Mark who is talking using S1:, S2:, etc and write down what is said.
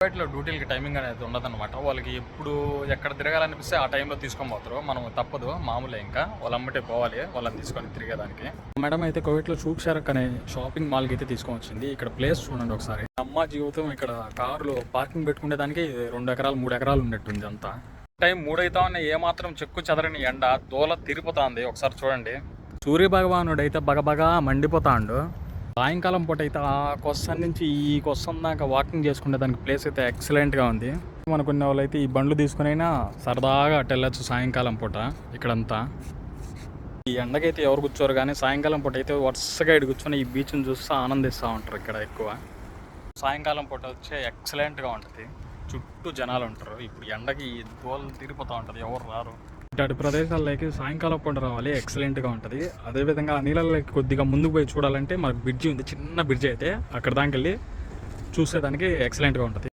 S1: కువైట్లో డ్యూటీలకి టైమింగ్ అనేది ఉండదన్నమాట. వాళ్ళకి ఎప్పుడు ఎక్కడ తిరగాలనిపిస్తే ఆ టైంలో తీసుకొని పోతారు. మనం తప్పదు, మామూలే. ఇంకా వాళ్ళ అమ్మటే పోవాలి వాళ్ళని తీసుకొని తిరిగేదానికి. మేడం అయితే కువైట్లో షూక్ షారక్ అనే షాపింగ్ మాల్కి అయితే తీసుకొని వచ్చింది. ఇక్కడ ప్లేస్ చూడండి ఒకసారి. అమ్మ జీవితం ఇక్కడ కారులో పార్కింగ్ పెట్టుకునే దానికి 2 ఎకరాలు 3 ఎకరాలు ఉన్నట్టుంది అంతా. టైం 3 అవుతా ఉన్న ఏమాత్రం చెక్కు చెదరని ఎండ దోల తిరిగిపోతుంది. ఒకసారి చూడండి. సూర్యభగవానుడు అయితే బగబగా మండిపోతాండు. సాయంకాలం పూట అయితే ఆ కొస్సన్ నుంచి ఈ కొస్సన్ దాకా వాకింగ్ చేసుకునే దానికి ప్లేస్ అయితే ఎక్సలెంట్గా ఉంది. అనుకునే వాళ్ళు అయితే ఈ బండ్లు తీసుకునైనా సరదాగా అటు వెళ్ళచ్చు సాయంకాలం పూట. ఇక్కడంతా ఈ ఎండకైతే ఎవరు కూర్చోరు, కానీ సాయంకాలం పూట అయితే వరుసగా ఇటు కూర్చొని ఈ బీచ్ని చూస్తూ ఆనందిస్తూ ఉంటారు. ఇక్కడ ఎక్కువ సాయంకాలం పూట వచ్చే ఎక్సలెంట్గా ఉంటుంది. చుట్టూ జనాలు ఉంటారు. ఇప్పుడు ఎండకి దోలు తిరిగిపోతూ ఉంటుంది, ఎవరు రారు. ఇటు ప్రదేశాల్లోకి సాయంకాలం పూట రావాలి, ఎక్సలెంట్గా ఉంటుంది. అదేవిధంగా ఆ నీళ్ళలోకి కొద్దిగా ముందుకు పోయి చూడాలంటే మనకు బ్రిడ్జి ఉంది, చిన్న బ్రిడ్జి అయితే అక్కడ దానికి వెళ్ళి చూసేదానికి ఎక్సలెంట్గా ఉంటుంది.